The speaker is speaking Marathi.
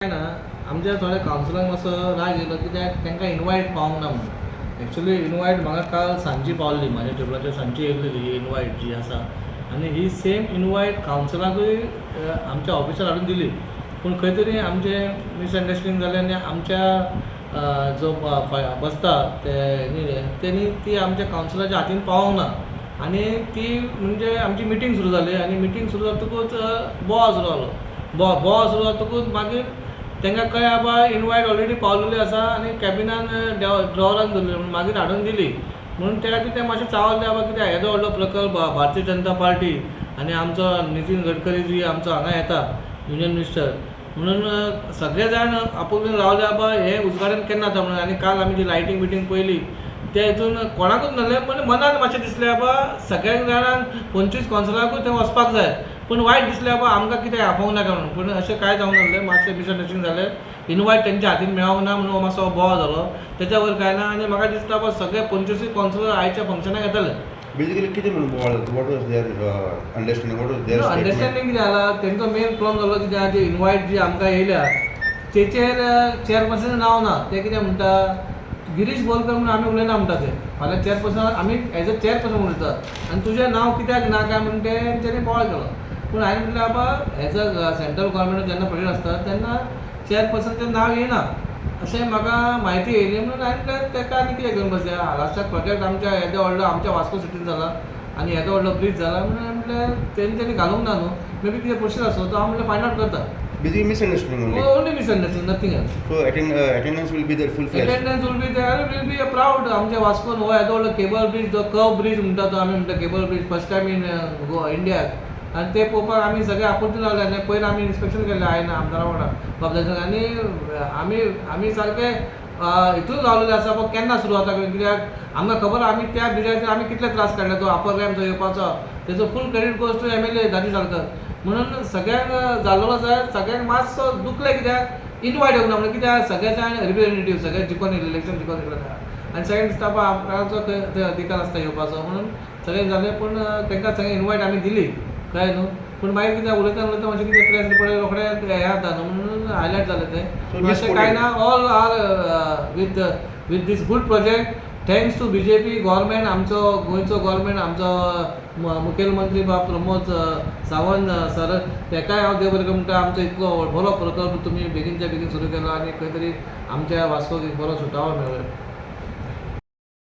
काय ना आमच्या थोड्या कावन्सिलांक मातसो राग येयलो कित्याक तांकां इनवायट पावूंक ना म्हणून. एक्चुली इनवायट म्हाका काल सांजची पावल्ली, म्हाज्या टेबलाचेर सांजची येयलेली ही इनवायट जी आसा. आनी ही सेम इनवायट कावन्सिलाकूय आमच्या ऑफिसार हाडून दिली. पूण खंय तरी आमचें मिसअंडरस्टँडींग जालें आनी आमच्या जो बसता तेणी ती आमच्या कावन्सिलाच्या हातीन पावोंक ना. आनी ती म्हणजे आमची मिटींग सुरू जाली आनी मिटींग सुरू जातकूच बोवाळ सुरू जालो. बोवाळ सुरू जातकूच मागीर तांकां कळ्ळें बाबा इनवायट ऑलरेडी पावलेली आसा आनी कॅबिनान ड्रॉवरान दवरली म्हणून मागीर हाडून दिली. म्हणून त्या खातीर ते मातशें चावल्ले बाबा कित्याक येदो व्हडलो प्रकल्प भारतीय जनता पार्टी आनी आमचो नितीन गडकरी जी आमचो हांगा येता युनियन मिनिस्टर, म्हणून सगळे जाण आपुणून रावले बाबा हें उजवाडान केन्ना जाता म्हणून. आनी काल आमी जी लायटींग बिटींग पळयली त्या हितून कोणाकूच नासलें, पण मनान मातशें दिसलें बाबा सगळ्यां जाणांक 25 कावन्सिलराकूय थंय वचपाक जाय. पूण वायट दिसलें बाबा आमकां कित्याक आपोवंक नाका म्हणून. पूण अशें कांय जावंक नासलें, मातशें मिसअंडरस्टँडींग जालें. इनवायट तेंच्या हातीन मेळोंक ना म्हणून मातसो बोवाळ जालो, तेच्या वयर कांय ना. आनी म्हाका दिसता बाबा सगळे 25 कावन्सिलर आयच्या फंक्शनाक येताले. बेसिकली कितें म्हणून बोवाळ जाता? वॉट वाज देयर अंडरस्टँडिंग? वॉट वाज देयर अंडरस्टँडींग कितें जाला, तेंचो मेन प्रॉब्लम जालो कित्याक जे इनवायट जी आमकां येयल्या तेचेर चेअरपर्सन नांव ना. ते कितें म्हणटा गिरीश बोरकर म्हणून आमी उलयना म्हणटा ते. फाल्यां चेअरपर्सन आमी एज अ चेअरपर्सन उलयता आनी तुजें नांव कित्याक ना काय म्हणून तेंच्यांनी बोवाळ केलो. पूण हांवें म्हटलें बाबा एज अ सेंट्रल गव्हर्मेंट जेन्ना प्रोजेक्ट आसता तेन्ना चेअरपर्सनचें नांव येयना अशें म्हाका म्हायती येयली. म्हणून हांवें म्हटलें तेका आनी कितें घेवन बसया. लास्टाक प्रोजेक्ट आमच्या येदो व्हडलो आमच्या वास्को सिटीन जाला आनी येदो व्हडलो ब्रीज जाला म्हणून हांवें म्हटलें तेंच्यांनी घालूंक ना न्हू, मे बी कितें प्रोसिजर आसलो तो हांव म्हटलें फायंड आवट करता. Basically misunderstanding only. Only misunderstanding, nothing else. So attendance will be there full flash. Attendance will be there, will be proud. आमच्या वास्कोन हो येदो व्हडलो केबल ब्रीज, जो कर्व ब्रीज म्हणटा तो आमी म्हणटा cable bridge first time in इंडियाक. आनी ते पळोवपाक आमी सगळे आपुलकी लागले. आनी पयलीं आमी इन्स्पेक्शन केल्लें आयना आमदारा वांगडा बाबदाच्यान. आनी आमी सारके हितून रावलेले आसा बाबा केन्ना सुरू जाता, कित्याक आमकां खबर आमी त्या ब्रिजाचेर आमी कितले त्रास काडले. तो अपर रॅम्प जो येवपाचो तेजो फूल क्रेडीट गोज टू MLA दाजी साळकर. म्हणून सगळ्यांक जाल्लो जाय, सगळ्यांक मातसो दुखलें कित्याक इनवायट येवंक ना म्हणून. कित्याक सगळे जाण रिप्रेझेंटेटीव सगळे जिखोन येयले, इलेक्शन जिखोन येयले आनी सगळ्यांक दिसता बाबा आमकाचो थंय अधिकार आसता येवपाचो म्हणून सगळें जालें. पूण तांकां सगळें इनवायट आमी दिली कळ्ळें न्हू. पूण मागीर कितें उलयता मातशें कितें प्रेस रिपोर्टर रोखडें हें जाता न्हू म्हणून हायलायट जालें तें. अशें कांय ना, all are with this good project thanks to BJP government. आमचो गोंयचो गव्हर्मेंट, आमचो मुखेलमंत्री प्रमोद सावंत सर, ताकाय हांव देव बरें म्हणटा. आमचो इतलो बरो प्रकल्प तुमी बेगीनच्या बेगीन सुरू केलो आनी खंय तरी आमच्या वास्कोक एक बरो सुटावो मेळ्ळो.